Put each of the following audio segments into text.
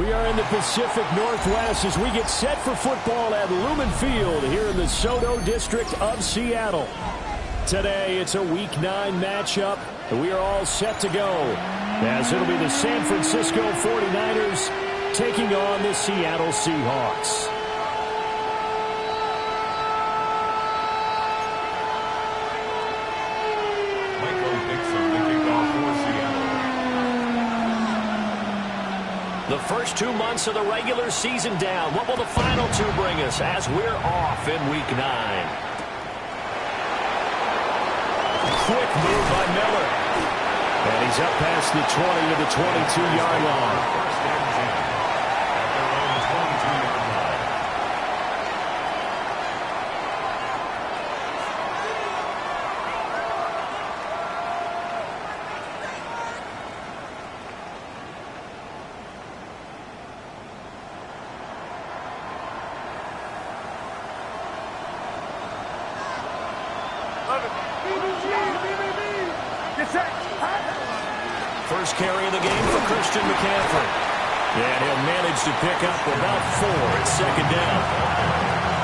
We are in the Pacific Northwest as we get set for football at Lumen Field here in the Soto District of Seattle. Today, it's a Week 9 matchup, and we are all set to go, as it'll be the San Francisco 49ers taking on the Seattle Seahawks. The first 2 months of the regular season down. What will the final 2 bring us as we're off in Week 9? Quick move by Miller. And he's up past the 20 to the 22-yard line. First carry of the game for Christian McCaffrey. And he'll manage to pick up about 4 at second down.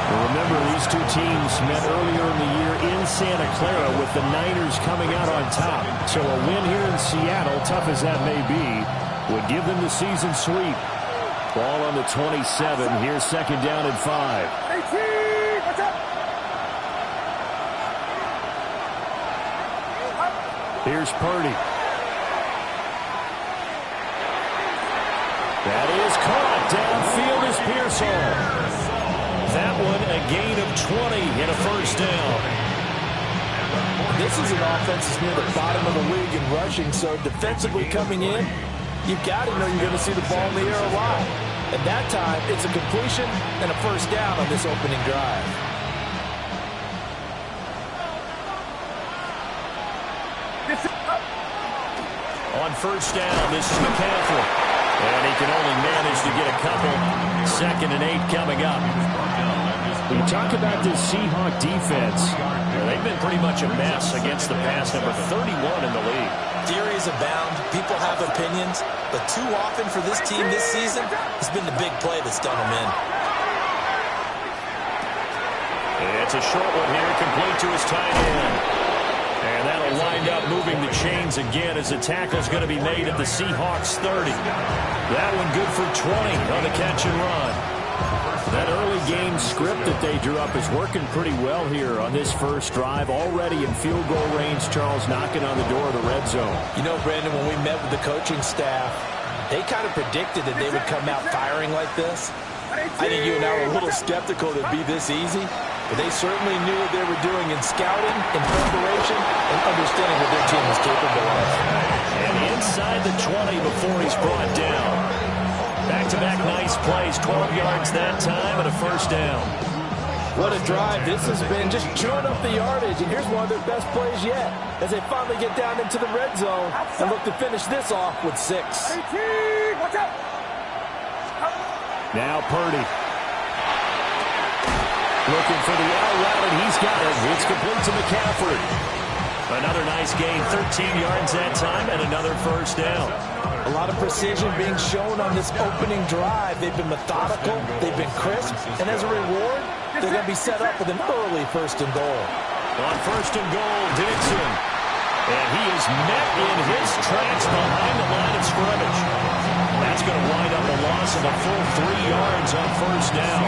Well, remember, these two teams met earlier in the year in Santa Clara with the Niners coming out on top. So a win here in Seattle, tough as that may be, would give them the season sweep. Ball on the 27. Here's second down and 5. Here's Purdy. That is caught. Downfield is Pearson. That one a gain of 20 and a first down. This is an offense that's near the bottom of the league in rushing, so defensively coming in, you've got to know you're going to see the ball in the air a lot. At that time, it's a completion and a first down on this opening drive. On first down, this is McCaffrey. And he can only manage to get a couple. Second and 8 coming up. When you talk about this Seahawk defense, they've been pretty much a mess against the pass, number 31 in the league. Theories abound. People have opinions. But too often for this team this season, it's been the big play that's done them in. It's a short one here, complete to his tight end. And that'll wind up moving the chains again as the tackle's going to be made at the Seahawks 30. That one good for 20 on the catch and run. That early game script that they drew up is working pretty well here on this first drive. Already in field goal range, Charles, knocking on the door of the red zone. You know, Brandon, when we met with the coaching staff, they kind of predicted that they would come out firing like this. I think you and I were a little skeptical that it'd be this easy. But they certainly knew what they were doing in scouting, in preparation, and understanding what their team was capable of. And inside the 20 before he's brought down. Back-to-back nice plays, 12 yards that time, and a first down. What a drive this has been, just chewing up the yardage. And here's one of their best plays yet, as they finally get down into the red zone and look to finish this off with 6. Now Purdy. Looking for the out route, and he's got it. It's complete to McCaffrey. Another nice gain, 13 yards that time, and another first down. A lot of precision being shown on this opening drive. They've been methodical, they've been crisp, and as a reward, they're going to be set up with an early first and goal. On first and goal, Dixon. And he is met in his tracks behind the line of scrimmage. That's going to wind up a loss of a full 3 yards on first down.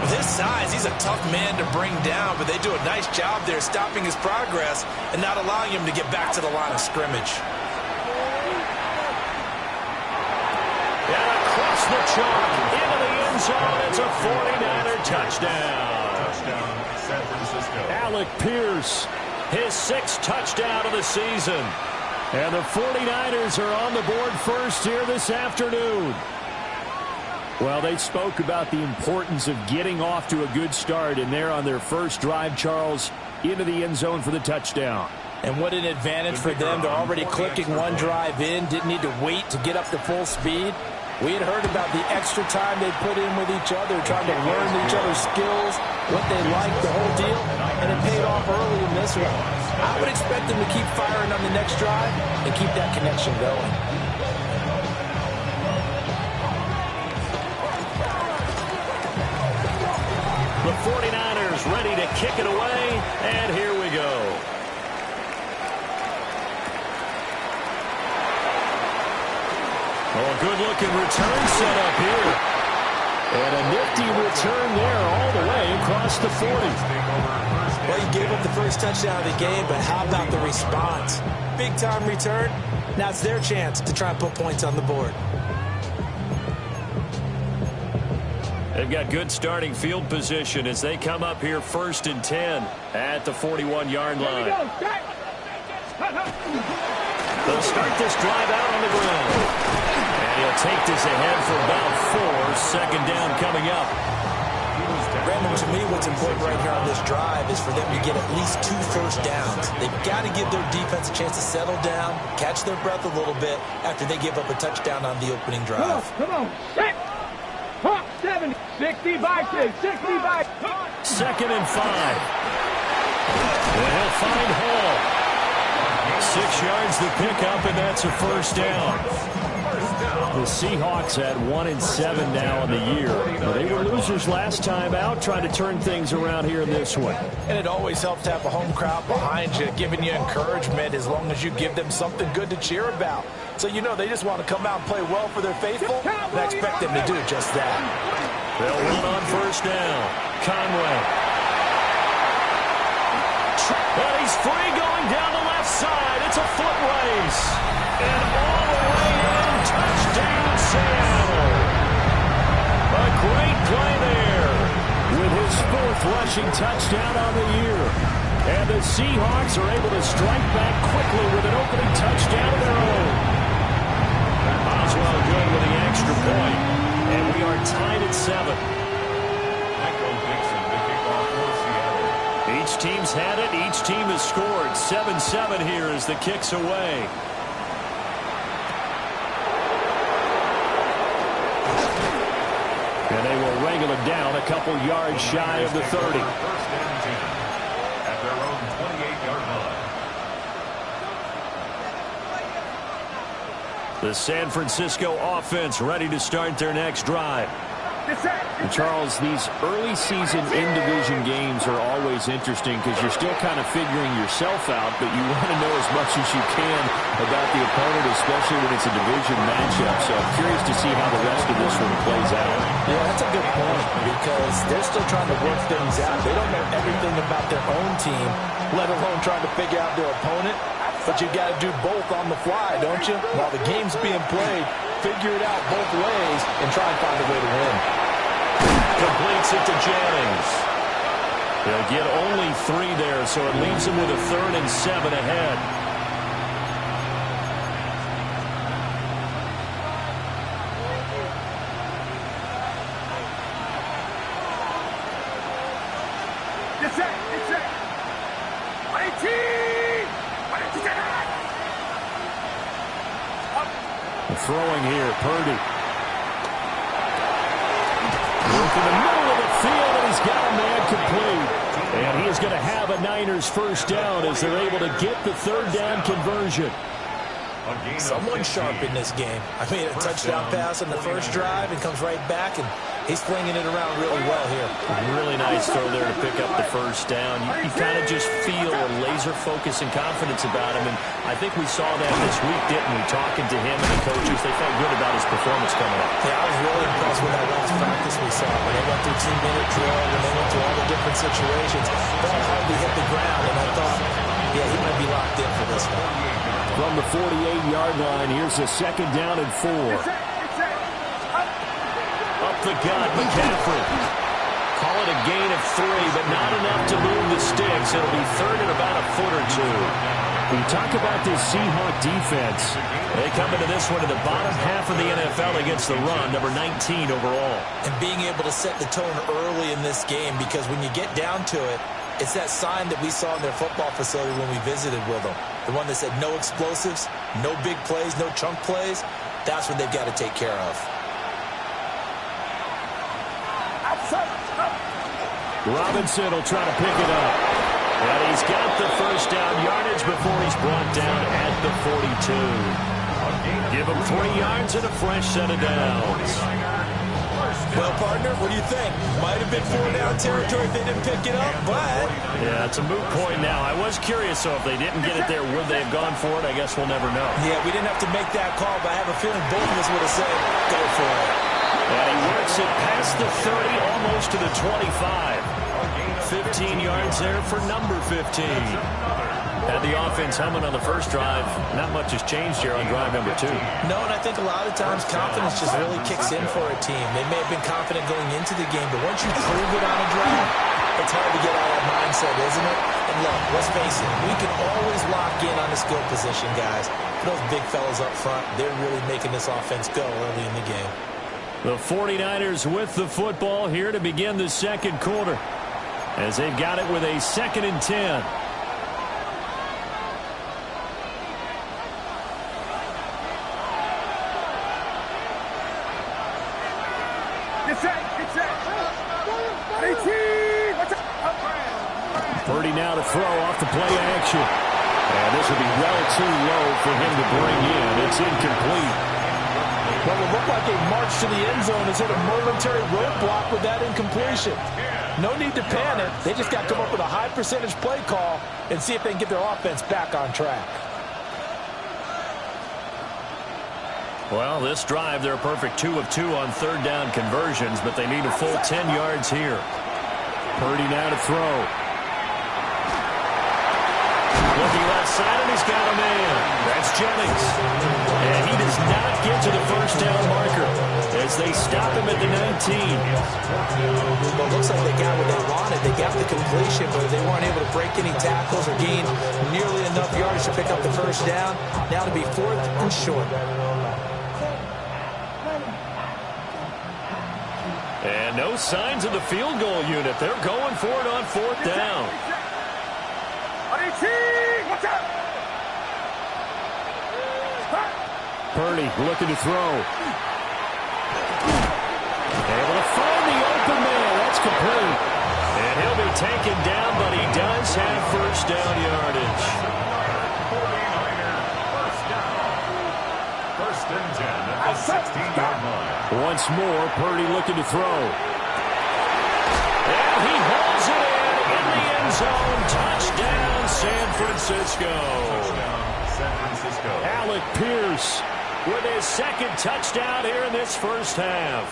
With his size, he's a tough man to bring down, but they do a nice job there stopping his progress and not allowing him to get back to the line of scrimmage. And across the chalk, into the end zone, it's a 49er touchdown. Touchdown, San Francisco. Alec Pierce, his 6th touchdown of the season. And the 49ers are on the board first here this afternoon. Well, they spoke about the importance of getting off to a good start, and they're on their first drive, Charles, into the end zone for the touchdown. And what an advantage for them. They're already clicking one drive in, didn't need to wait to get up to full speed. We had heard about the extra time they put in with each other, trying to learn each other's skills, what they like, the whole deal, and it paid off early in this one. I would expect them to keep firing on the next drive and keep that connection going. The 49ers ready to kick it away, and here we go. Oh, a good-looking return set up here. And a nifty return there all the way across the 40. Well, you gave up the first touchdown of the game, but how about the response? Big-time return. Now it's their chance to try and put points on the board. They've got good starting field position as they come up here 1st and 10 at the 41-yard line. They'll start this drive out on the ground. And he'll take this ahead for about 4. 2nd down coming up. Brandon, to me, what's important right here on this drive is for them to get at least 2 first downs. They've got to give their defense a chance to settle down, catch their breath a little bit after they give up a touchdown on the opening drive. Come on. 70, 65, 65. 2nd and 5. And he'll find Hall. 6 yards to pick up, and that's a 1st down. The Seahawks at 1-7 now in the year. Well, they were losers last time out, trying to turn things around here in this one. And it always helps to have a home crowd behind you, giving you encouragement as long as you give them something good to cheer about. So, you know, they just want to come out and play well for their faithful, and I expect them to do just that. They'll run on 1st down. Conway. And he's free going down the left side. It's a foot race. And all the way in, touchdown Seattle. A great play there with his 4th rushing touchdown on the year. And the Seahawks are able to strike back quickly with an opening touchdown of their own. Oswell good with the extra point. And we are tied at 7. Each team's had it. Each team has scored. 7-7 here as the kick's away. And they will wrangle it down a couple yards shy of the 30. At their own 28-yard line. The San Francisco offense ready to start their next drive. And Charles, these early season in-division games are always interesting because you're still kind of figuring yourself out, but you want to know as much as you can about the opponent, especially when it's a division matchup. So I'm curious to see how the rest of this one plays out. Yeah, that's a good point because they're still trying to work things out. They don't know everything about their own team, let alone trying to figure out their opponent. But you got to do both on the fly, don't you? While the game's being played, figure it out both ways and try and find a way to win. Completes it to Jennings. They'll get only 3 there, so it leaves them with a 3rd and 7 ahead. Throwing here, Purdy. Work in the middle of the field, and he's got a man complete. And he is going to have a Niners 1st down as they're able to get the 3rd down conversion. Someone sharp in this game. I mean, a touchdown pass on the first drive and comes right back, and he's flinging it around really well here. Really nice throw there to pick up the 1st down. You kind of just feel a laser focus and confidence about him, and I think we saw that this week, didn't we? Talking to him and the coaches, they felt good about his performance coming up. Yeah, I was really impressed with that last practice we saw. When they went through 2-minute drill, when they went through all the different situations, ball hardly hit the ground, and I thought, yeah, he might be locked in for this one. From the 48-yard line, here's a 2nd down and 4. Up the gut, McCaffrey. Call it a gain of 3, but not enough to move the sticks. It'll be 3rd and about a foot or 2. When you talk about this Seahawk defense, they come into this one in the bottom half of the NFL against the run, number 19 overall. And being able to set the tone early in this game, because when you get down to it, it's that sign that we saw in their football facility when we visited with them. The one that said no explosives, no big plays, no chunk plays. That's what they've got to take care of. Robinson will try to pick it up. And he's got the 1st down yardage before he's brought down at the 42. Give him 3 yards and a fresh set of downs. Well, partner, what do you think? Might have been 4-down territory if they didn't pick it up, but... Yeah, it's a moot point now. I was curious, so if they didn't get it there, would they have gone for it? I guess we'll never know. Yeah, we didn't have to make that call, but I have a feeling both of us would have said, go for it. And he works it past the 30, almost to the 25. 15 yards there for number 15. Had the offense humming on the first drive. Not much has changed here on drive number 2. No, and I think a lot of times confidence just really kicks in for a team. They may have been confident going into the game, but once you prove it on a drive, it's hard to get out of that mindset, isn't it? And look, let's face it, we can always lock in on the skill position, guys. Those big fellas up front, they're really making this offense go early in the game. The 49ers with the football here to begin the second quarter, as they've got it with a 2nd and 10. Purdy now to throw off the play action. And this will be well too low for him to bring in. It's incomplete. Well, it looked like a march to the end zone has hit a momentary roadblock with that incompletion. No need to panic. They just got to come up with a high percentage play call and see if they can get their offense back on track. Well, this drive, they're a perfect 2 of 2 on 3rd down conversions, but they need a full 10 yards here. Purdy now to throw. Looking left side, and he's got a man. That's Jennings. And he does not get to the first down marker as they stop him at the 19. Well, it looks like they got what they wanted. They got the completion, but they weren't able to break any tackles or gain nearly enough yards to pick up the first down. Now to be 4th and short. And no signs of the field goal unit. They're going for it on 4th down. Purdy looking to throw. Able to find the open man. That's complete. And he'll be taken down, but he does have first down yardage. 1st and 10 at the 16-yard line. Once more, Purdy looking to throw. And he holds it in the end zone. Touchdown, San Francisco. Alec Pierce with his 2nd touchdown here in this first half.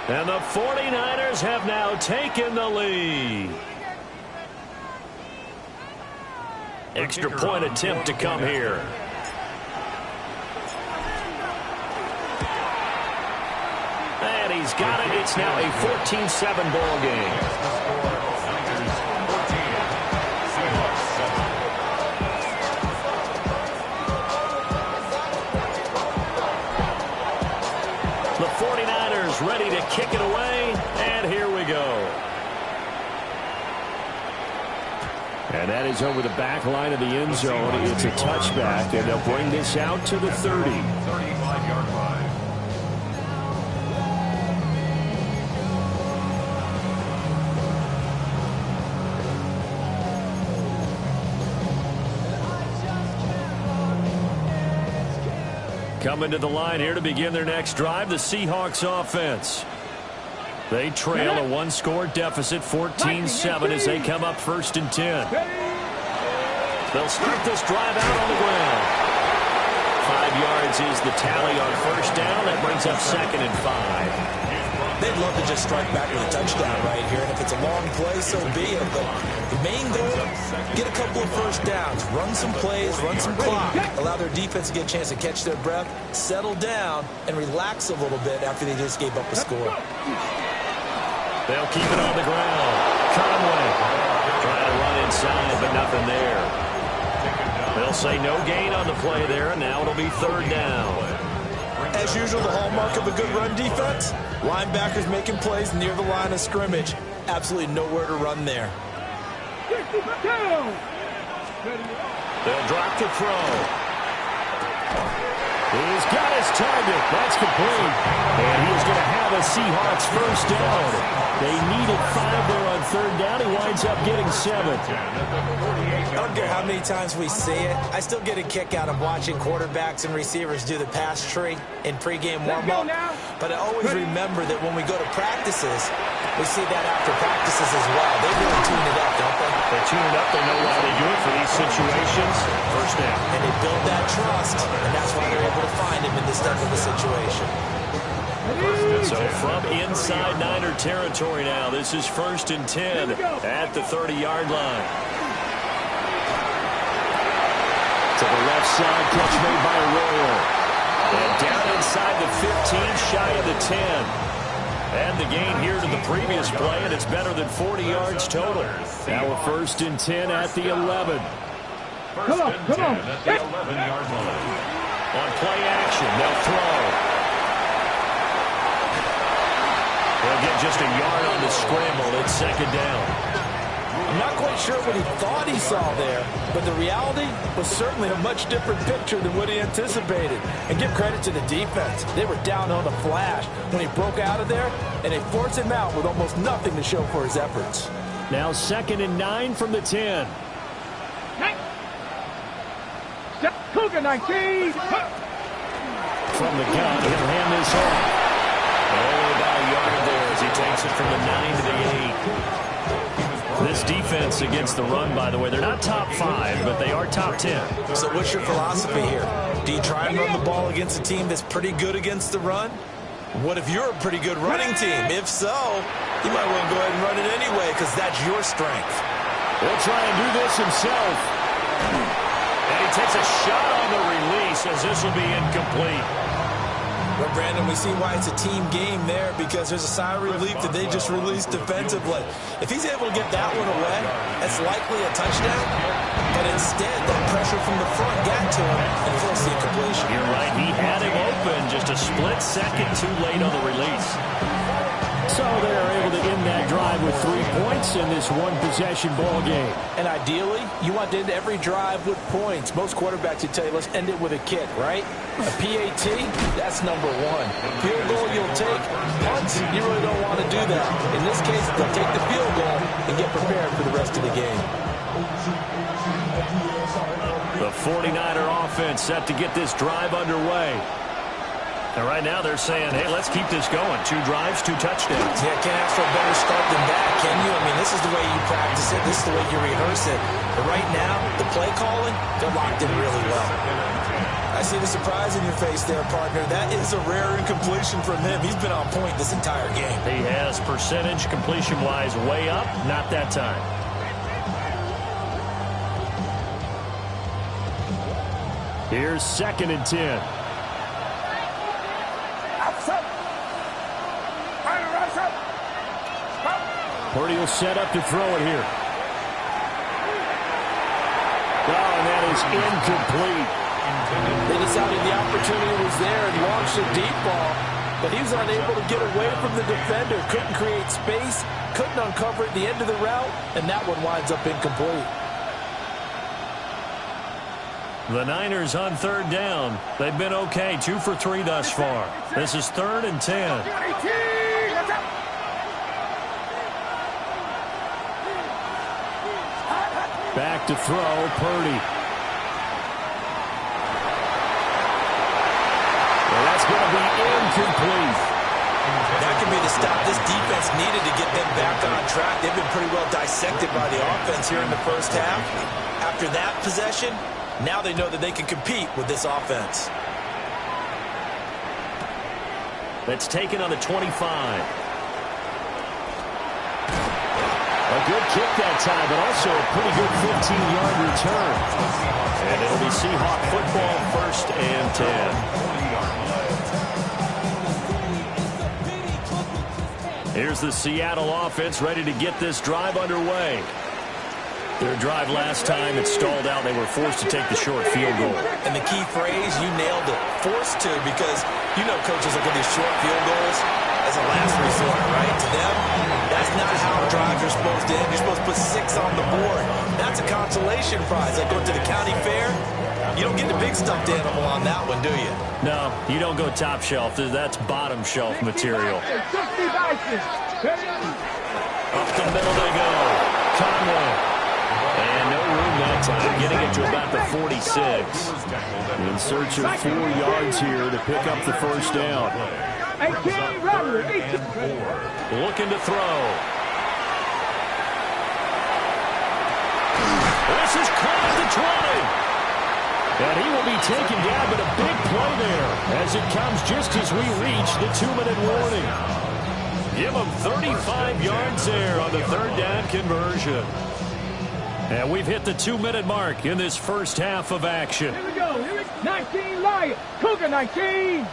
And the 49ers have now taken the lead. Extra point attempt to come here. And he's got it. It's now a 14-7 ball game. The 49ers ready to kick it away, and here we go. And that is over the back line of the end zone. It's a touchback, and they'll bring this out to the 30. 35-yard line. Coming to the line here to begin their next drive, the Seahawks offense. They trail a 1-score deficit, 14-7, as they come up 1st and 10. They'll start this drive out on the ground. 5 yards is the tally on first down. That brings up 2nd and 5. They'd love to just strike back with a touchdown right here, and if it's a long play, so be it. But the main goal, get a couple of first downs, run some plays, run some clock, allow their defense to get a chance to catch their breath, settle down, and relax a little bit after they just gave up a score. They'll keep it on the ground. Conway trying to run inside, but nothing there. They'll say no gain on the play there, and now it'll be 3rd down. As usual, the hallmark of a good run defense, linebackers making plays near the line of scrimmage. Absolutely nowhere to run there. They'll drop the throw. He's got his target. That's complete. And he is going to have a Seahawks first down. They needed 5 there on third down. He winds up getting 7. I don't care how many times we see it. I still get a kick out of watching quarterbacks and receivers do the pass tree in pregame warm-up. But I always remember that when we go to practices, we see that after practices as well. They really tune it up, don't they? They tune it up. They know why they do it for these situations. First down. And they build that trust, and that's why they're able to find him in this type of a situation. So from inside Niner territory now, this is 1st and 10 at the 30-yard line. To the left side, catch made by Arroyo. And down inside the 15, shy of the 10. And the gain here to the previous play, and it's better than 40 yards total. Now a 1st and 10 at the 11. Come on. At the 11-yard line. On play action, they'll throw. They'll get just a yard on the scramble. It's 2nd down. I'm not quite sure what he thought he saw there, but the reality was certainly a much different picture than what he anticipated. And give credit to the defense. They were down on the flash when he broke out of there, and they forced him out with almost nothing to show for his efforts. Now 2nd and 9 from the 10. Cougar 19. From the gun, he'll hand this off. Only about a yard there as he takes it from the 9 to the 8. This defense against the run, by the way, they're not top 5, but they are top 10. So what's your philosophy here? Do you try and run the ball against a team that's pretty good against the run? What if you're a pretty good running team? If so, you might want to go ahead and run it anyway because that's your strength. He'll try and do this himself. And he takes a shot on the release as this will be incomplete. Well, Brandon, we see why it's a team game there because there's a sigh of relief that they just released defensively. If he's able to get that one away, that's likely a touchdown. But instead, that pressure from the front got to him and forced the incompletion. You're right. He had him open just a split second too late on the release. So they're able to end that drive with 3 points in this one-possession ball game. And ideally, you want to end every drive with points. Most quarterbacks would tell you, let's end it with a kick, right? A PAT, that's number 1. Field goal you'll take. Punts, you really don't want to do that. In this case, they'll take the field goal and get prepared for the rest of the game. The 49er offense set to get this drive underway. And right now they're saying, hey, let's keep this going. 2 drives, 2 touchdowns. Yeah, can't ask for a better start than that, can you? I mean, this is the way you practice it. This is the way you rehearse it. But right now, the play calling, they're locked in really well. I see the surprise in your face there, partner. That is a rare incompletion from him. He's been on point this entire game. He has percentage completion-wise way up. Not that time. Here's 2nd and 10. Purdy will set up to throw it here. Oh, and that is incomplete. They decided the opportunity was there and launched a deep ball, but he was unable to get away from the defender. Couldn't create space, couldn't uncover at the end of the route, and that one winds up incomplete. The Niners on 3rd down. They've been okay, 2 for 3 thus far. This is 3rd and 10. Back to throw, Purdy. Well, that's going to be incomplete. That could be the stop this defense needed to get them back on track. They've been pretty well dissected by the offense here in the first half. After that possession, now they know that they can compete with this offense. That's taken on the 25. A good kick that time, but also a pretty good 15-yard return. And it'll be Seahawk football, 1st and 10. Here's the Seattle offense ready to get this drive underway. Their drive last time, it stalled out. They were forced to take the short field goal. And the key phrase, you nailed it, forced to, because you know coaches look at these short field goals as a last resort, right? To them, that's not how drives are supposed to end. You're supposed to put 6 on the board. That's a consolation prize. Like going to the county fair, you don't get the big stuffed animal on that one, do you? No, you don't go top shelf. That's bottom shelf material. 60 bicycles. the middle they go. Conway. And no room that time, getting it to about the 46. In search of 4 yards here to pick up the first down. 18, Robert, 18. Looking to throw. This is caught at the 20. And he will be taken down, but a big play there as it comes just as we reach the 2-minute warning. Give him 35 yards there on the third down conversion. And we've hit the 2-minute mark in this first half of action. Here we go. 19 Lion. Cougar 19.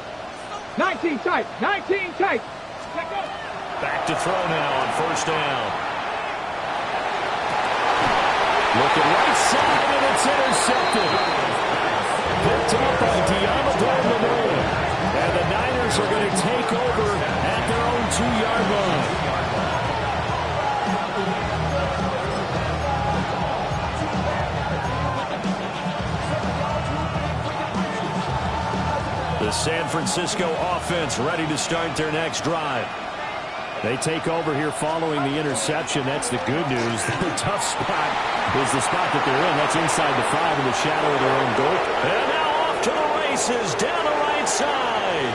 19 tight. 19 tight. Back to throw now on first down. Looking right side, and it's intercepted. Picked up by Diamador. And the Niners are going to take over at their own 2-yard line. The San Francisco offense ready to start their next drive. They take over here following the interception. That's the good news. The tough spot is the spot that they're in. That's inside the 5 in the shadow of their own goal. And now off to the races down the right side.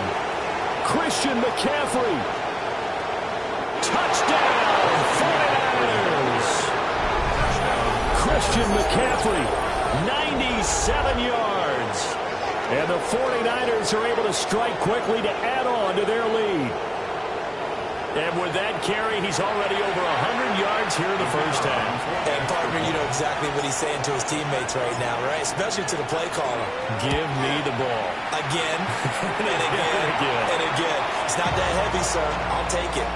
Christian McCaffrey. Touchdown, 49ers. Christian McCaffrey, 97 yards. And the 49ers are able to strike quickly to add on to their lead. And with that carry, he's already over 100 yards here in the first half. And, partner, you know exactly what he's saying to his teammates right now, right? Especially to the play caller. Give me the ball. Again, and again, and again. It's not that heavy, sir. I'll take it.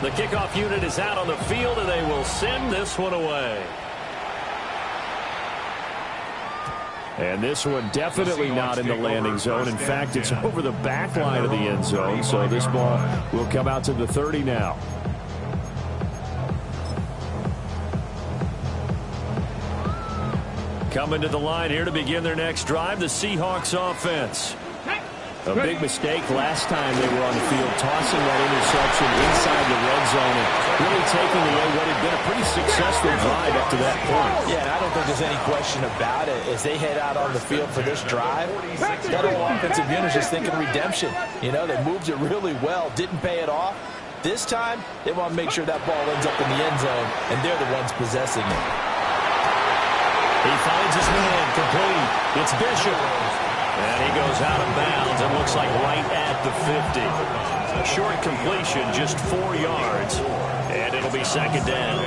The kickoff unit is out on the field, and they will send this one away. And this one definitely not in the landing zone. In fact, it's over the back line of the end zone, so this ball will come out to the 30 now. Coming to the line here to begin their next drive, the Seahawks offense. A big mistake last time they were on the field, tossing that interception inside the red zone and really taking away what had been a pretty successful drive up to that point. Yeah, and I don't think there's any question about it. As they head out on the field for this drive, that whole offensive unit is just thinking redemption. You know, they moved it really well, didn't pay it off. This time, they want to make sure that ball ends up in the end zone, and they're the ones possessing it. He finds his man complete. It's Bishop. And he goes out of bounds and looks like right at the 50. A short completion, just 4 yards. And it'll be second down.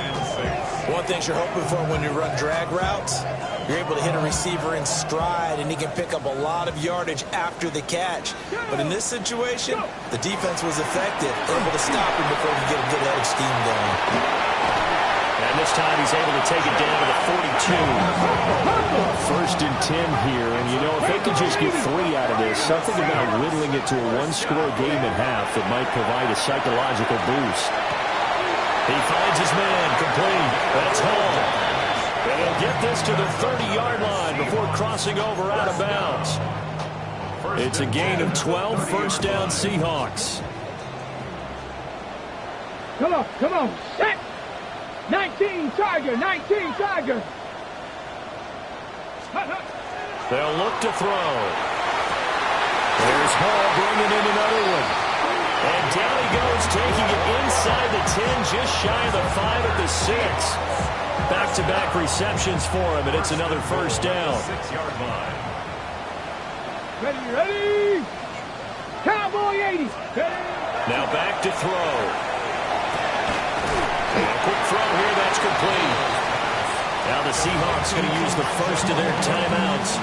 One thing you're hoping for when you run drag routes, you're able to hit a receiver in stride, and he can pick up a lot of yardage after the catch. But in this situation, the defense was effective, able to stop him before he could get a good head of steam going. And this time he's able to take it down to the 42. First and 10 here, and you know, if they could just get 3 out of this, something about whittling it to a one-score game at half that might provide a psychological boost. He finds his man complete. That's Hall. And he'll get this to the 30-yard line before crossing over out of bounds. It's a gain of 12, first down Seahawks. Come on, set. 19 Tiger, 19 Tiger. They'll look to throw. There's Hall bringing in another one. And down he goes, taking it inside the 10, just shy of the 5 at the 6. Back-to-back receptions for him, and it's another first down. 6-yard line. Ready. Cowboy 80. Now back to throw. And a quick throw here, that's complete. Now the Seahawks going to use the first of their timeouts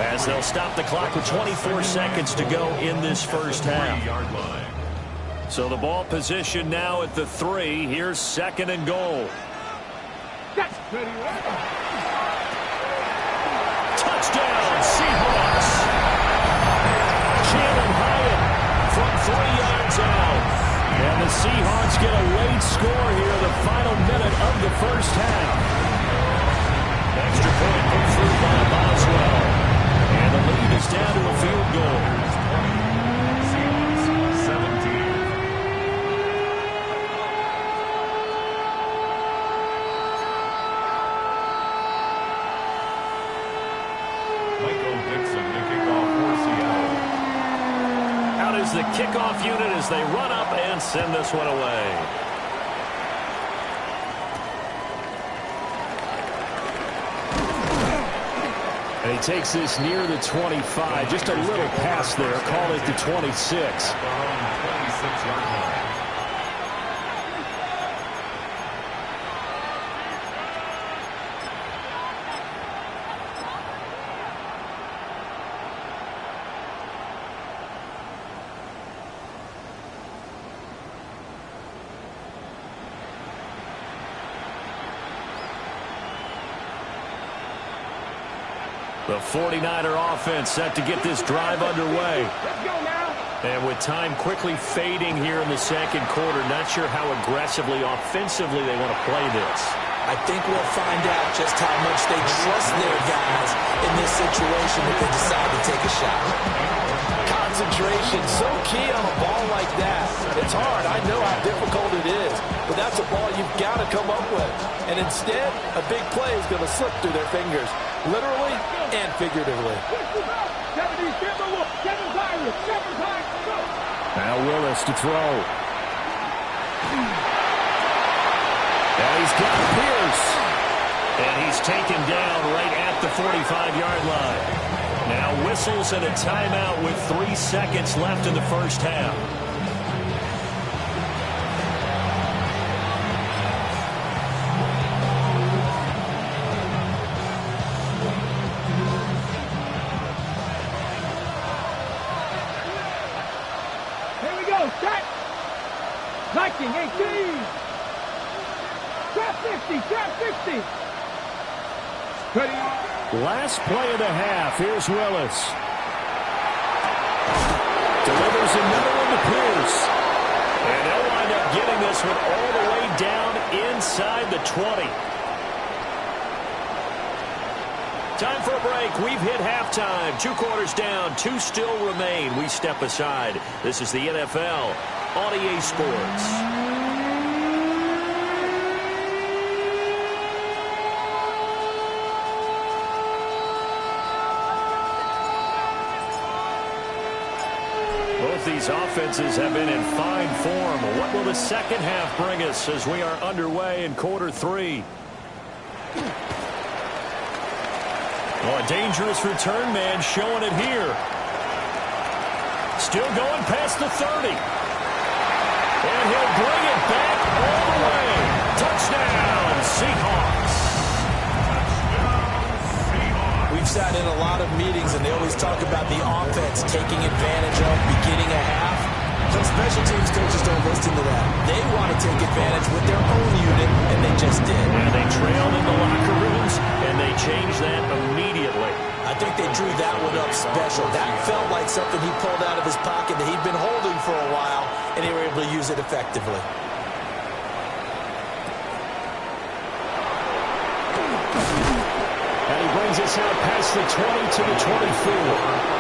as they'll stop the clock with 24 seconds to go in this first half. So the ball position now at the 3. Here's second and goal. Touchdown, Seahawks. Jalen Hyatt from 3 yards out. And the Seahawks get a late score here, the final minute of the first half. Extra point put through by as well. And the lead is down to a field goal. Seahawks 17. Michael Dixon, the kickoff for Seattle. Out is the kickoff unit as they run up and send this one away. And he takes this near the 25. Just a little pass there. Call it the 26. 26-yard line. The 49er offense set to get this drive underway. Let's go now. And with time quickly fading here in the second quarter, not sure how aggressively, offensively they want to play this. I think we'll find out just how much they trust their guys in this situation if they decide to take a shot. Concentration, so key on a ball like that. It's hard. I know how difficult it is, but that's a ball you've got to come up with. And instead, a big play is going to slip through their fingers, literally and figuratively. Now Willis to throw. And he's got Pierce. And he's taken down right at the 45-yard line. Now whistles and a timeout with 3 seconds left in the first half. Here we go. Set. 19, 18. Trap 50. Trap 60. Ready. Last play of the half. Here's Willis. Delivers another one to Pierce. And they'll wind up getting this one all the way down inside the 20. Time for a break. We've hit halftime. 2 quarters down. 2 still remain. We step aside. This is the NFL on EA Sports. Both these offenses have been in fine form. What will the second half bring us as we are underway in quarter 3? Oh, a dangerous return man showing it here. Still going past the 30. And he'll bring it back all the way. Touchdown, Seahawks. We've sat in a lot of meetings, and they always talk about the offense taking advantage of beginning a half. Some special teams coaches don't listen to that. They want to take advantage with their own unit, and they just did. And they trailed in the locker rooms, and they changed that immediately. I think they drew that one up special. That felt like something he pulled out of his pocket that he'd been holding for a while, and they were able to use it effectively. And he brings us out past the 20 to the 24.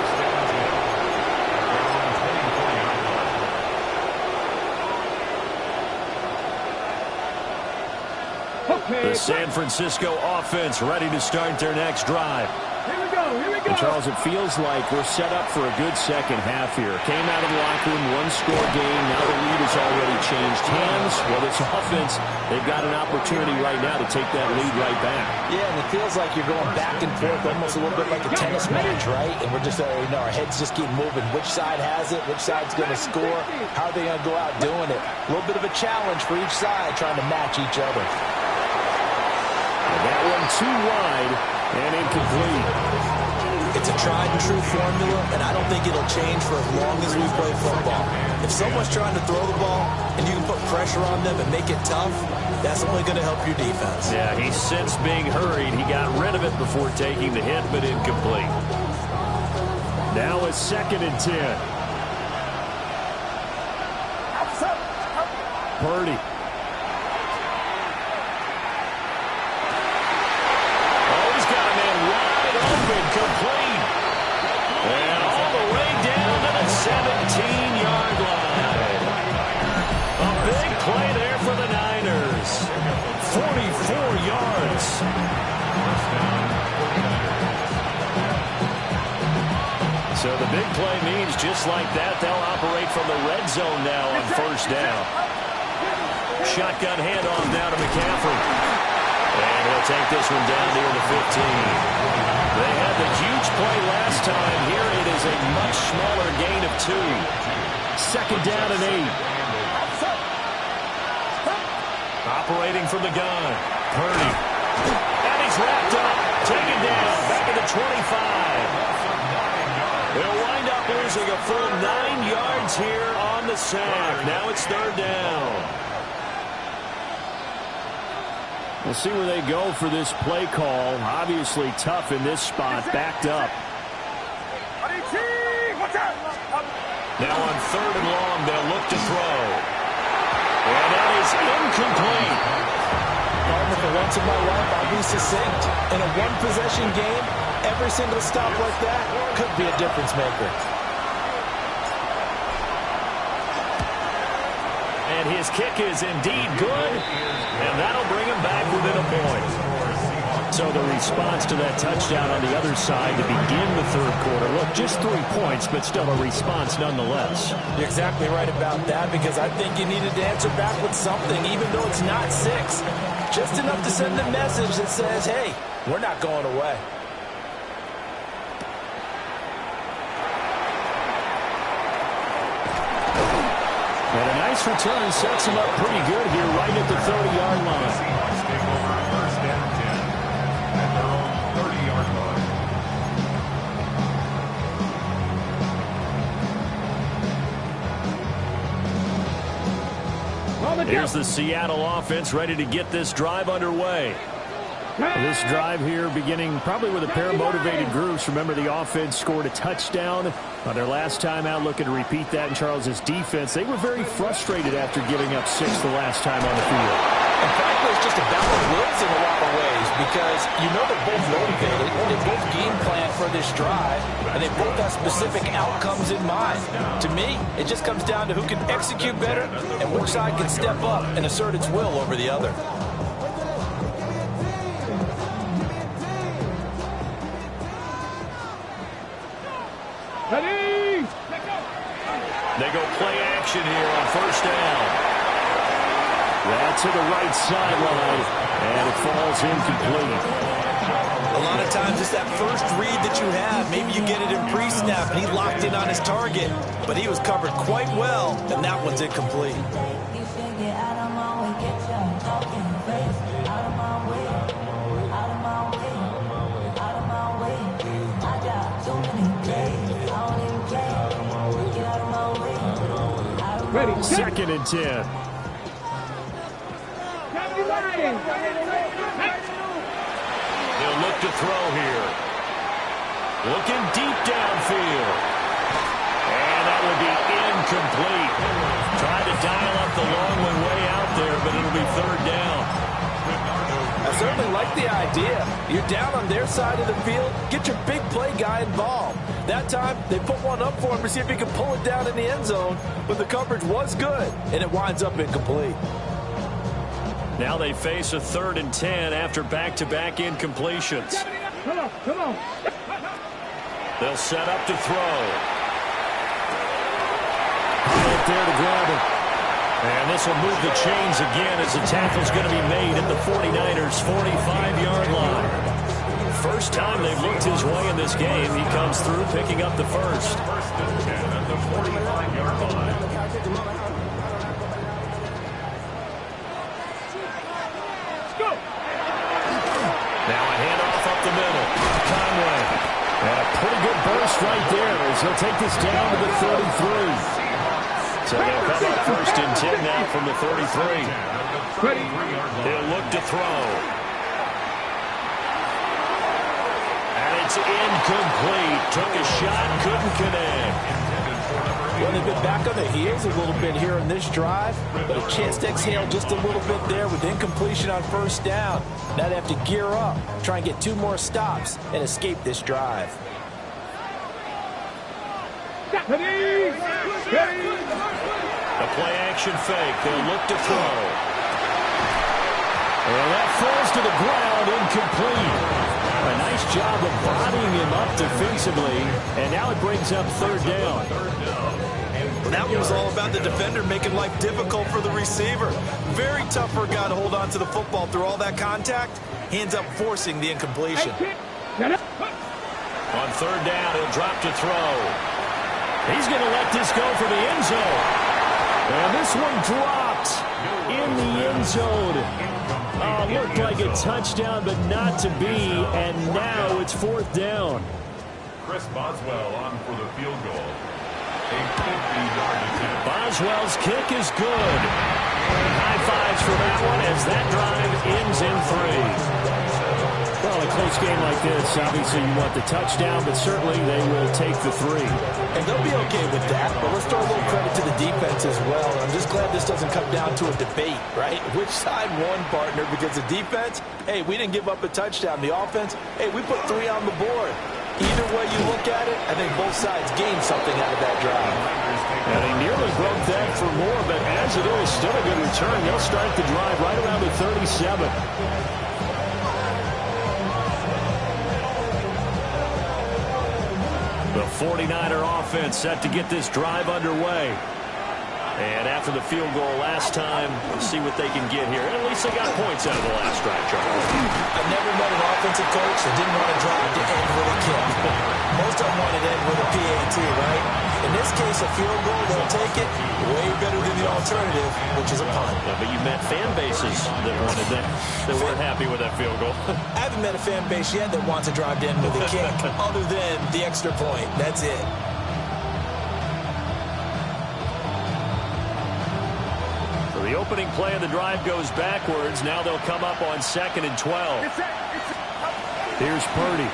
The San Francisco offense ready to start their next drive. Here we go. Here we go. And Charles, it feels like we're set up for a good second half here. Came out of the locker room, 1-score game. Now the lead has already changed hands. Well, this offense, they've got an opportunity right now to take that lead right back. Yeah, and it feels like you're going back and forth, almost a little bit like a tennis match, right? And we're just, our heads just keep moving. Which side has it? Which side's going to score? How are they going to go out doing it? A little bit of a challenge for each side, trying to match each other. That one too wide and incomplete. It's a tried-and-true formula, and I don't think it'll change for as long as we play football. If someone's trying to throw the ball and you can put pressure on them and make it tough, that's only going to help your defense. Yeah, he's since being hurried. He got rid of it before taking the hit, but incomplete. Now a 2nd and 10. Purdy. 17-yard line. A big play there for the Niners. 44 yards. So the big play means just like that, they'll operate from the red zone now on first down. Shotgun handoff now to McCaffrey. And he'll take this one down near the 15. They had the huge play last time. Here it is a much smaller gain of 2. Second down and 8. Operating from the gun. Purdy. And he's wrapped up. Taken down. Back at the 25. They'll wind up losing a full 9 yards here on the sack. Now it's third down. We'll see where they go for this play call. Obviously tough in this spot, backed up. Now on third and long, they'll look to throw. And that is incomplete. For once in my life, I'll be succinct. In a one-possession game, every single stop like that could be a difference maker. And his kick is indeed good, and that'll bring him back within a point. So the response to that touchdown on the other side to begin the third quarter. Look, just 3 points, but still a response nonetheless. You're exactly right about that, because I think you needed to answer back with something, even though it's not 6. Just enough to send a message that says, hey, we're not going away. And a nice return sets him up pretty good here right at the 30-yard line. Seahawks take over first and 10 at their own 30-yard line. Here's the Seattle offense ready to get this drive underway. This drive here beginning probably with a pair of motivated groups. Remember, the offense scored a touchdown on their last time out, looking to repeat that in Charles's defense. They were very frustrated after giving up 6 the last time on the field. And frankly, it's just a battle of wills in a lot of ways, because you know they're both motivated, they both game plan for this drive, and they both have specific outcomes in mind. To me, it just comes down to who can execute better and which side can step up and assert its will over the other. They go play action here on first down. That's to the right sideline, and it falls incomplete. A lot of times it's that first read that you have. Maybe you get it in pre-snap, and he locked in on his target. But he was covered quite well, and that one's incomplete. Ready, Second and 10. They'll look to throw here. Looking deep downfield. And that will be incomplete. Tried to dial up the long one way out there, but it'll be third down. I certainly like the idea. You're down on their side of the field. Get your big play guy involved. That time, they put one up for him to see if he could pull it down in the end zone, but the coverage was good, and it winds up incomplete. Now they face a third and 10 after back-to-back incompletions. Come on, come on. They'll set up to throw. Right there to grab it. And this will move the chains again as the tackle's going to be made at the 49ers' 45-yard line. First time they've looked his way in this game. He comes through picking up the first. First and 10 at the 45-yard line. Now a handoff up the middle. Conway. And a pretty good burst right there as he'll take this down to the 33. So they'll come up first and 10 now from the 33. He'll look to throw. And it's incomplete. Took a shot, couldn't connect. Well, they've been back on their heels a little bit here in this drive, but a chance to exhale just a little bit there with incompletion on first down. Now they have to gear up, try and get 2 more stops, and escape this drive. The play action fake. They'll look to throw. And that falls to the ground, incomplete. A nice job of bodying him up defensively. And now it brings up third down. That was all about the defender making life difficult for the receiver. Very tough for a guy to hold on to the football through all that contact. He ends up forcing the incompletion. On third down, he'll drop to throw. He's going to let this go for the end zone. And this one dropped in the end zone. Oh, looked like a touchdown, but not to be. And now it's fourth down. Chris Boswell on for the field goal. A 50-yard attempt. Boswell's kick is good. High fives for that one as that drive ends in 3. Well, a close game like this, obviously you want the touchdown, but certainly they will take the 3. And they'll be okay with that, but let's throw a little credit to the defense as well. I'm just glad this doesn't come down to a debate, right? Which side won, partner? Because the defense, hey, we didn't give up a touchdown. The offense, hey, we put 3 on the board. Either way you look at it, I think both sides gained something out of that drive. And they nearly broke that for more, but as it is, still a good return. They'll start the drive right around the 37. The 49er offense set to get this drive underway. And after the field goal last time, we'll see what they can get here. And at least they got points out of the last drive, Charles. I've never met an offensive coach that didn't want to drive to end with a kick. Most of them want to end with a PAT, right? In this case, a field goal, they'll take it way better than the alternative, which is a punt. But you met fan bases that wanted that, that weren't happy with that field goal. I haven't met a fan base yet that wants to drive to end with a kick, other than the extra point. That's it. The opening play of the drive goes backwards. Now they'll come up on 2nd and 12. Here's Purdy.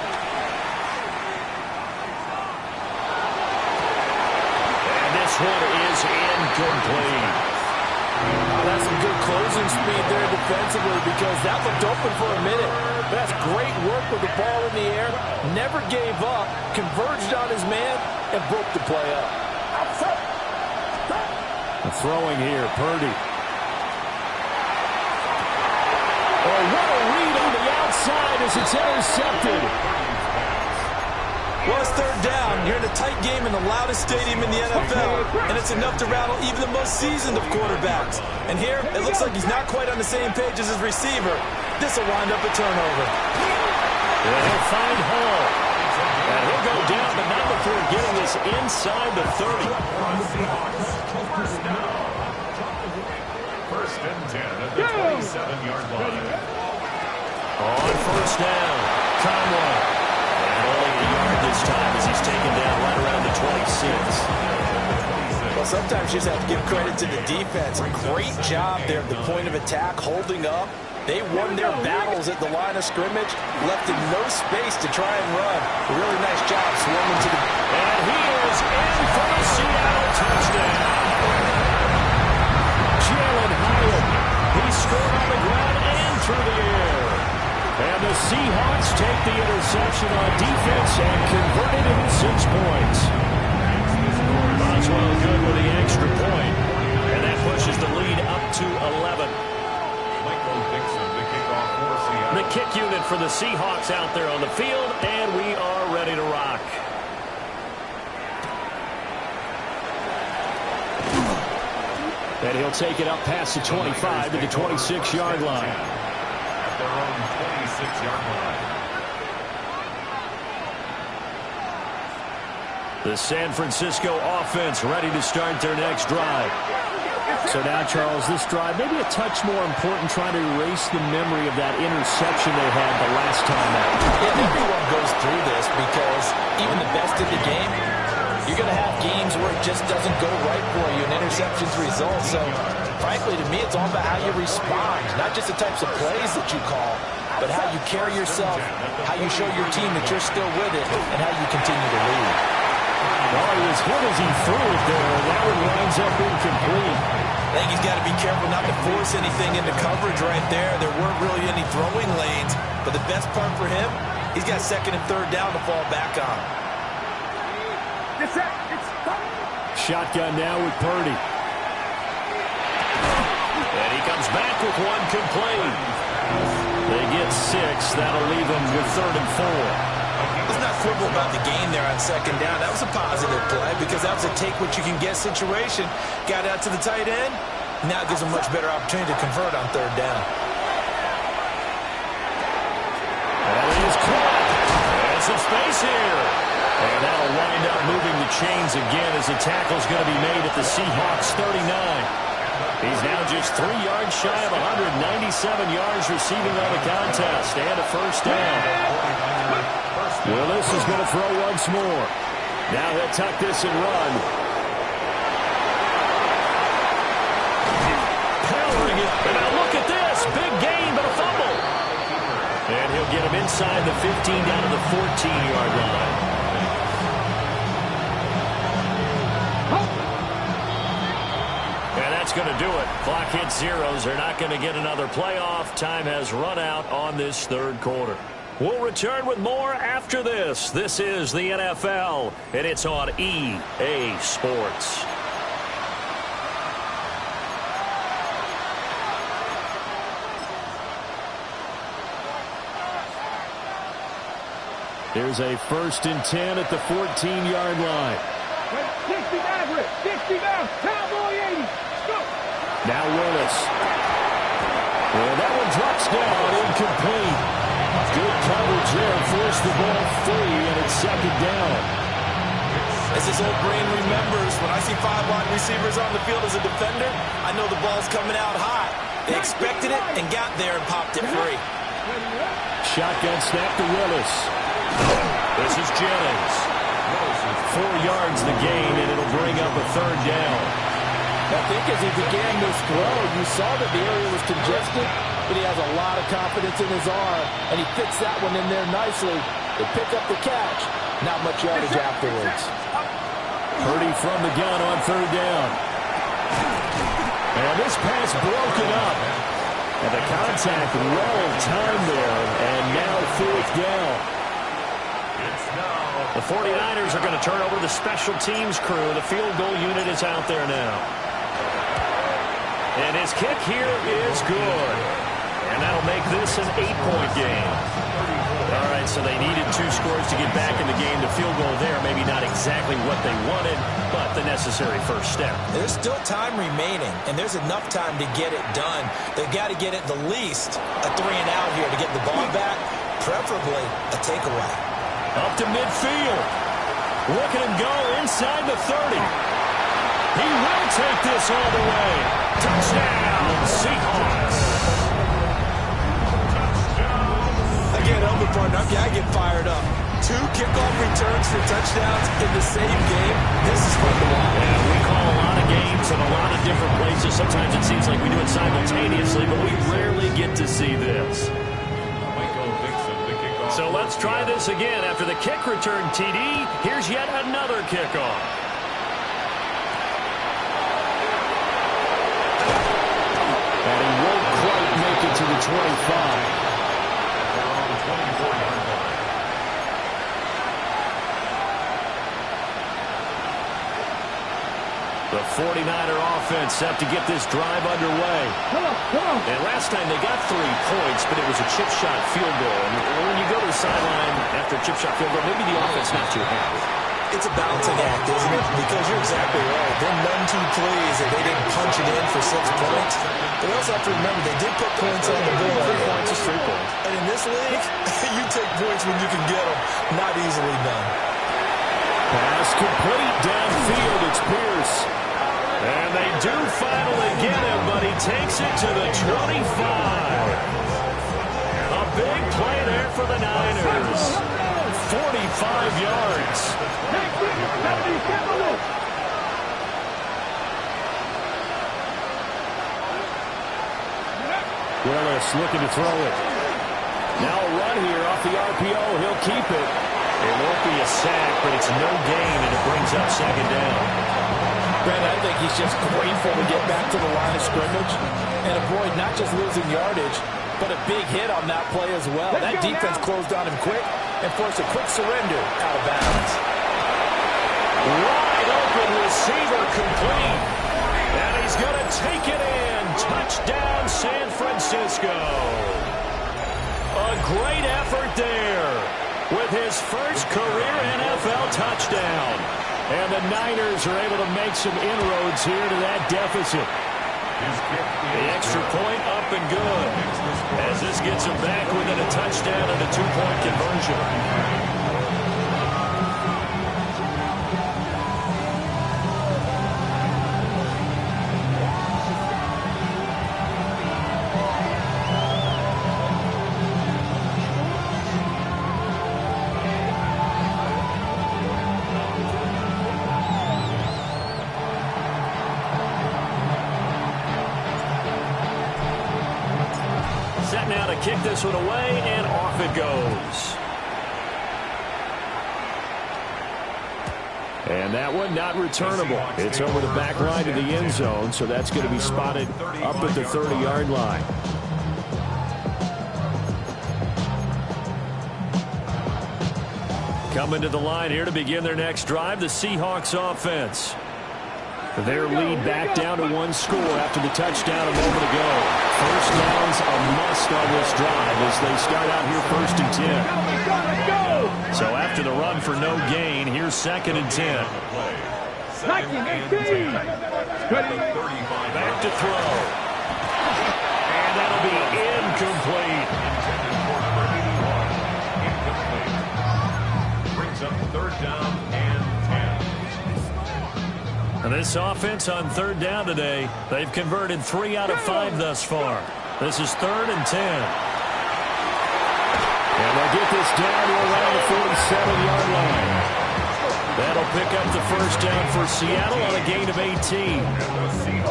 And this one is incomplete. That's some good closing speed there defensively because that looked open for a minute. That's great work with the ball in the air. Never gave up, converged on his man, and broke the play up. Throwing here, Purdy. Oh, what a read on the outside as it's intercepted. Well, it's third down. You're in a tight game in the loudest stadium in the NFL, and it's enough to rattle even the most seasoned of quarterbacks. And here, it looks like he's not quite on the same page as his receiver. This will wind up a turnover. And he'll find Hall. And he'll go down, but not before getting this inside the 30. First and 10 at the 27-yard line. On first down, Conway. And only a yard this time as he's taken down right around the 26. Well, sometimes you just have to give credit to the defense. Great job there at the point of attack, holding up. They won their battles at the line of scrimmage, left him no space to try and run. A really nice job swarming to the... And he is in for the Seattle touchdown. Jalen Hyatt. He scored on the ground and through the air. And the Seahawks take the interception on defense and convert it into 6 points. Boswell good with the extra point. And that pushes the lead up to 11. The kick unit for the Seahawks out there on the field, and we are ready to rock. And he'll take it up past the 25 to the 26-yard line. At their own 26-yard line. The San Francisco offense ready to start their next drive. So now, Charles, this drive maybe a touch more important, trying to erase the memory of that interception they had the last time out. Yeah, everyone goes through this because even the best of the game, you're going to have games where it just doesn't go right for you and interceptions result. So, frankly, to me, it's all about how you respond, not just the types of plays that you call, but how you carry yourself, how you show your team that you're still with it, and how you continue to lead. Oh, he was hit as he threw it there. That one winds up incomplete. I think he's got to be careful not to force anything into coverage right there. There weren't really any throwing lanes, but the best part for him, he's got second and third down to fall back on. shotgun now with Purdy. And he comes back with one complete. They get 6. That'll leave them with 3rd and 4. Let's not quibble about the game there on 2nd down. That was a positive play because that was a take-what-you-can-get situation. Got out to the tight end. Now it gives them much better opportunity to convert on 3rd down. That is caught. There's some space here. And that'll wind up moving the chains again as the tackle's going to be made at the Seahawks 39. He's now just 3 yards shy of 197 yards receiving on the contest and a 1st down. Willis is going to throw once more. Now he'll tuck this and run. Powering it. And now look at this. Big gain, but a fumble. And he'll get him inside the 15 down to the 14-yard line. And that's going to do it. Clock hits zeros. They're not going to get another playoff. Time has run out on this 3rd quarter. We'll return with more after this. This is the NFL, and it's on EA Sports. Here's a 1st and 10 at the 14-yard line. 60 Maverick, 60 down, Cowboy 80. Go. Now Willis. Well, that one drops down, incomplete. Good coverage there, forced the ball free, and it's 2nd down. As this old brain remembers, when I see 5 wide receivers on the field as a defender, I know the ball's coming out high. They expected it and got there and popped it free. Shotgun snap to Willis. This is Jennings. 4 yards the gain, and it'll bring up a 3rd down. I think as he began this throw, you saw that the area was congested, but he has a lot of confidence in his arm, and he fits that one in there nicely. They pick up the catch. Not much yardage afterwards. Purdy from the gun on 3rd down. And this pass broken up. And the contact well timed there, and now 4th down. The 49ers are going to turn over the special teams crew. The field goal unit is out there now. And his kick here is good. And that'll make this an 8-point game. All right, so they needed 2 scores to get back in the game. The field goal there, maybe not exactly what they wanted, but the necessary first step. There's still time remaining, and there's enough time to get it done. They've got to get at the least a 3-and-out here to get the ball back, preferably a takeaway. Up to midfield. Look at him go inside the 30. He will take this all the way. Touchdown, Seahawks. Again, Elmer partner, I get fired up. 2 kickoff returns for touchdowns in the same game. This is fun to watch. And we call a lot of games in a lot of different places. Sometimes it seems like we do it simultaneously, but we rarely get to see this. So let's try this again. After the kick return TD, here's yet another kickoff. And he won't quite make it to the 25. The 49er offense set to get this drive underway. Come on. And last time they got 3 points, but it was a chip shot field goal. And when you go to the sideline after a chip shot field goal, maybe the offense not too happy. It's a balancing act, isn't it? Because you're exactly right. They're none too pleased that they didn't punch it in for 6 points. But we also have to remember they did put points on the board. 3 points is 3 points. And in this league, you take points when you can get them. Not easily done. Pass complete downfield. It's Pierce. And they do finally get him, but he takes it to the 25. A big play there for the Niners. 45 yards. Willis looking to throw it. Now a run here off the RPO. He'll keep it. It won't be a sack, but it's no gain, and it brings up 2nd down. Brent, I think he's just grateful to get back to the line of scrimmage and avoid not just losing yardage, but a big hit on that play as well. That defense closed on him quick and forced a quick surrender out of bounds. Wide open receiver complete. And he's going to take it in. Touchdown, San Francisco. A great effort there with his first career NFL touchdown. And the Niners are able to make some inroads here to that deficit. The extra point up and good as this gets him back within a touchdown and a two-point conversion. Now to kick this one away, and off it goes. And that one not returnable. It's over the back line of the end zone, so that's going to be spotted up at the 30-yard line. Coming to the line here to begin their next drive, the Seahawks offense. Their lead back down to one score after the touchdown a moment ago. First down's a must on this drive as they start out here 1st and 10. So after the run for no gain, here's 2nd and 10. 19-18. Back to throw. And that'll be incomplete. Brings up 3rd down and 10. And this offense on 3rd down today, they've converted 3 out of 5 thus far. This is 3rd and 10. And they'll get this down to around the 47-yard line. That'll pick up the first down for Seattle on a gain of 18.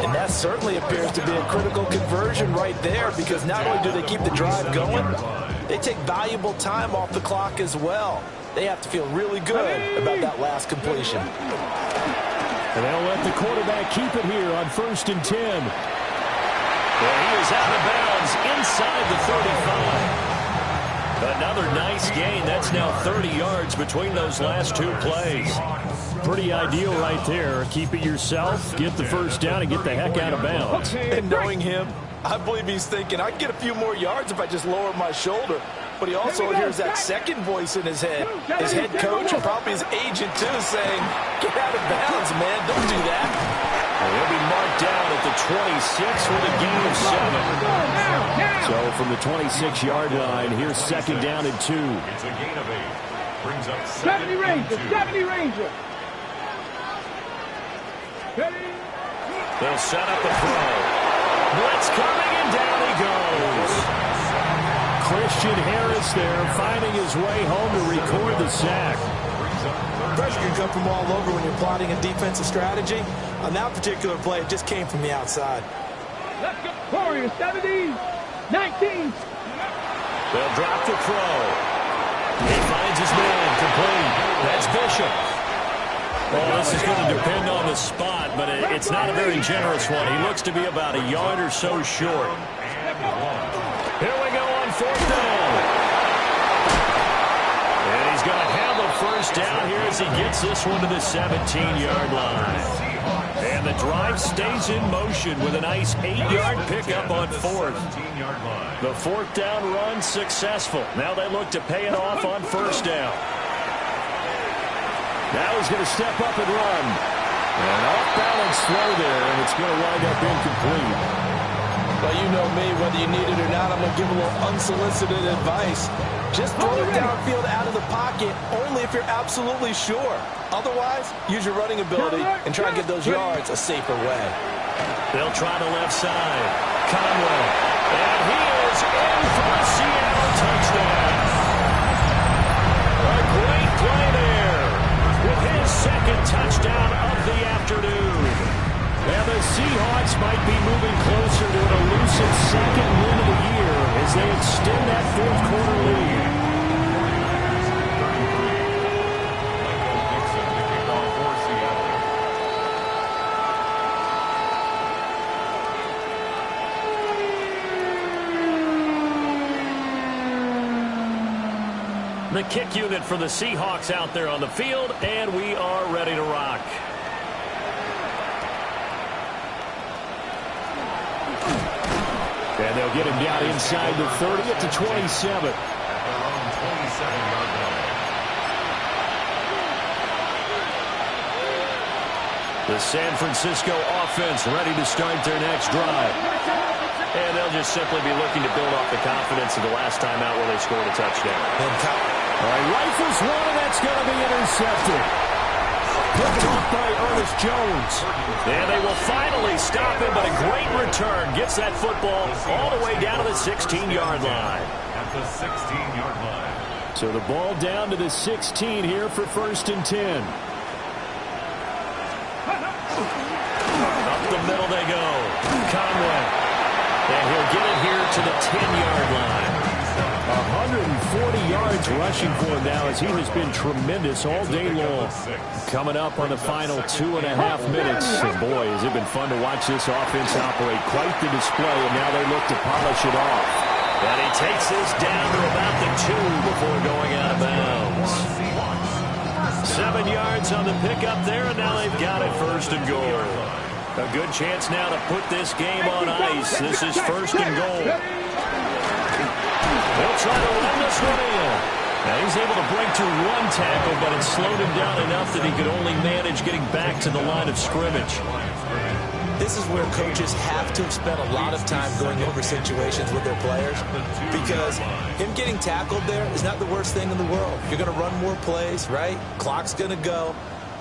And that certainly appears to be a critical conversion right there, because not only do they keep the drive going, they take valuable time off the clock as well. They have to feel really good about that last completion. And they'll let the quarterback keep it here on 1st and 10. Well, he is out of bounds inside the 35. Another nice gain. That's now 30 yards between those last 2 plays. Pretty ideal right there. Keep it yourself, get the first down, and get the heck out of bounds. And knowing him, I believe he's thinking, I can get a few more yards if I just lower my shoulder. But he also hears that second voice in his head. His head coach and probably his agent, too, saying, get out of bounds, man. Don't do that. Well, he'll be marked down at the 26 with a gain of 7. So from the 26-yard line, here's 2nd down and 2. It's a gain of 8. Brings up 70 Ranger, 70 Ranger. They'll set up the throw. Blitz coming, and down he goes. Christian Harris there finding his way home to record the sack. Pressure can come from all over when you're plotting a defensive strategy. On that particular play, it just came from the outside. Let's go. Warriors, 70, 19. They'll drop the throw. He finds his man complete. That's Bishop. Well, this is going to depend on the spot, but it's not a very generous one. He looks to be about a yard or so short. Here we go on 4th down. And he's going to have a first down here as he gets this one to the 17-yard line. And the drive stays in motion with a nice 8-yard pickup on 4th. The 4th down run successful. Now they look to pay it off on 1st down. Now he's going to step up and run. And off-balance throw there, and it's going to wind up incomplete. Well, you know me, whether you need it or not, I'm going to give a little unsolicited advice. Just throw it downfield out of the pocket only if you're absolutely sure. Otherwise, use your running ability and try and get those yards a safer way. They'll try the left side. Conway. And he is in for a Seattle touchdown. A great play there with his 2nd touchdown of the afternoon. And the Seahawks might be moving closer to an elusive 2nd win of the year as they extend that 4th quarter lead. The kick unit for the Seahawks out there on the field, and we are ready to rock. And they'll get him down inside the 30 at the 27. At their own 27-yard line. The San Francisco offense ready to start their next drive. And they'll just simply be looking to build off the confidence of the last time out where they scored a touchdown. All right, rifles one, and that's going to be intercepted. Picked off by Ernest Jones. And they will finally stop him, but a great return. Gets that football all the way down to the 16-yard line. At the 16-yard line. So the ball down to the 16 here for 1st and 10. Up the middle they go. Conway. And he'll get it here to the 10-yard line. 140 yards rushing for him now as he has been tremendous all day long. Coming up on the final 2.5 minutes. And boy, has it been fun to watch this offense operate. Quite the display, and now they look to polish it off. And he takes this down to about the 2 before going out of bounds. 7 yards on the pickup there, and now they've got it 1st and goal. A good chance now to put this game on ice. This is 1st and goal. They'll try to run this one in. Now he's able to break through one tackle, but it slowed him down enough that he could only manage getting back to the line of scrimmage. This is where coaches have to spend a lot of time going over situations with their players, because him getting tackled there is not the worst thing in the world. You're going to run more plays, right? Clock's going to go.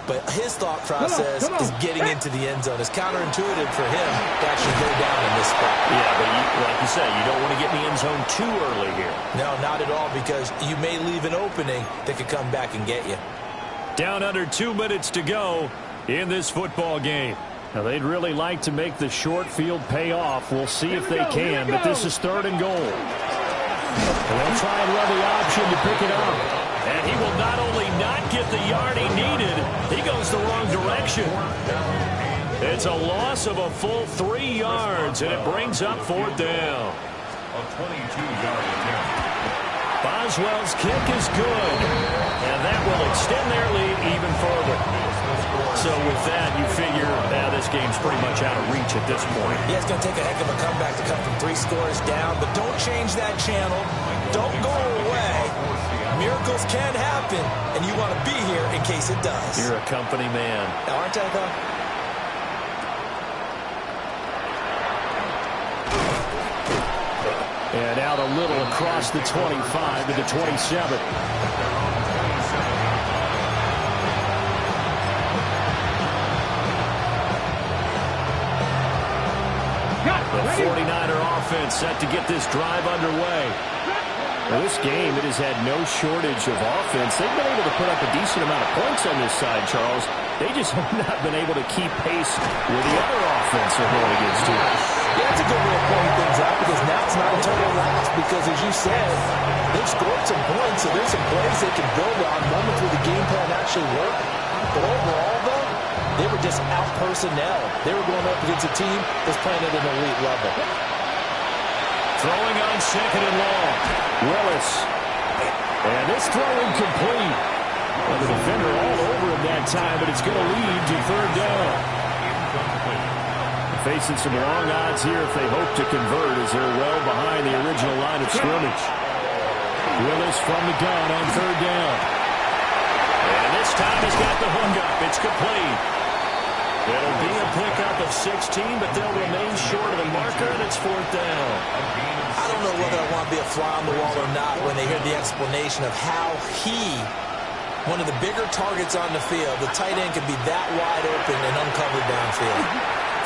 But his thought process is getting into the end zone. It's counterintuitive for him to actually go down in this spot. Yeah, but like you said, you don't want to get in the end zone too early here. No, not at all, because you may leave an opening that could come back and get you. Down under 2 minutes to go in this football game. Now, they'd really like to make the short field pay off. We'll see if they can, but this is 3rd and goal. And they'll try and run the option to pick it up. And he will not only not get the yard he needed, he goes the wrong direction. It's a loss of a full 3 yards, and it brings up 4th down. A 22-yard attempt. Boswell's kick is good, and that will extend their lead even further. So with that, you figure this game's pretty much out of reach at this point. Yeah, it's going to take a heck of a comeback to come from 3 scores down, but don't change that channel. Don't go away. Miracles can happen, and you want to be here in case it does. You're a company man. Aren't I, though? And out a little across the 25 to the 27. The 49er offense set to get this drive underway. Now, this game, it has had no shortage of offense. They've been able to put up a decent amount of points on this side, Charles. They just have not been able to keep pace with the other offense they're going against too. Yeah, that's a good way of pointing things out, because now it's not a total loss, because as you said, they've scored some points, so there's some plays they can build on, moments where the game plan actually worked. But overall, though, they were just out personnel. They were going up against a team that's playing at an elite level. Throwing on 2nd and long. Willis. And this throw incomplete. Well, the defender all over him that time, but it's going to lead to 3rd down. Facing some long odds here if they hope to convert, as they're well behind the original line of scrimmage. Willis from the gun on 3rd down. And this time he's got the hook up. It's complete. It'll be a pickup of 16, but they'll remain short of the marker, and it's 4th down. I don't know whether I want to be a fly on the wall or not when they hear the explanation of how one of the bigger targets on the field, the tight end, can be that wide open and uncovered downfield.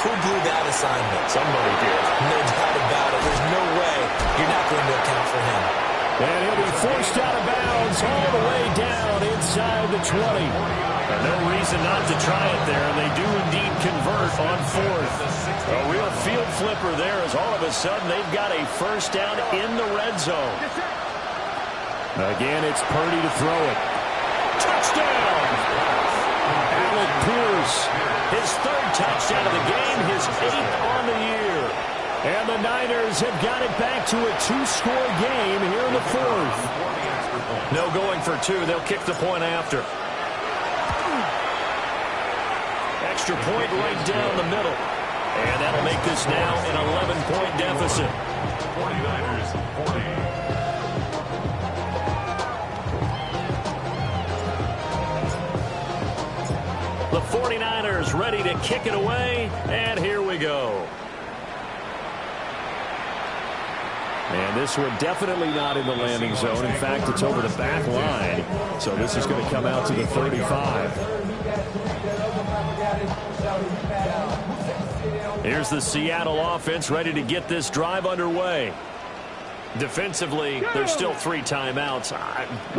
Who blew that assignment? Somebody did. No doubt about it. There's no way you're not going to account for him. And he'll be forced out of bounds all the way down inside the 20. No reason not to try it there, and they do indeed convert on 4th. A real field flipper there, as all of a sudden they've got a 1st down in the red zone. Again, it's Purdy to throw it. Touchdown! Alec Pierce, his 3rd touchdown of the game, his 8th on the year. And the Niners have got it back to a 2-score game here in the 4th. No going for 2. They'll kick the point after. Extra point right down the middle. And that'll make this now an 11-point deficit. 49ers 40. The 49ers ready to kick it away, and here we go. And this one definitely not in the landing zone. In fact, it's over the back line. So this is going to come out to the 35. Here's the Seattle offense ready to get this drive underway. Defensively, there's still 3 timeouts.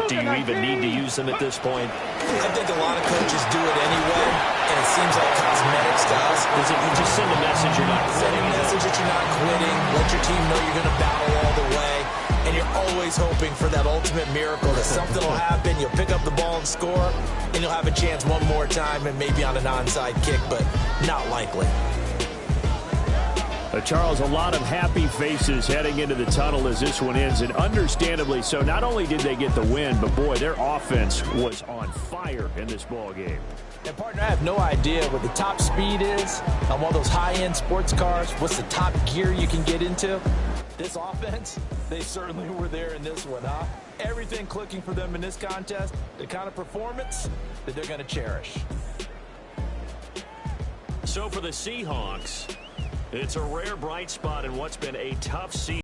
Do you even need to use them at this point? I think a lot of coaches do it anyway, and it seems like cosmetics to us. Does it just send a message you're not Send a message that you're not quitting. Let your team know you're going to battle all the way. And you're always hoping for that ultimate miracle, that something will happen, you'll pick up the ball and score, and you'll have a chance one more time and maybe on an onside kick, but not likely. Charles, a lot of happy faces heading into the tunnel as this one ends, and understandably so. Not only did they get the win, but boy, their offense was on fire in this ball game. And partner, I have no idea what the top speed is on one of those high-end sports cars. What's the top gear you can get into? This offense, they certainly were there in this one, huh? Everything clicking for them in this contest, the kind of performance that they're going to cherish. So for the Seahawks, it's a rare bright spot in what's been a tough season.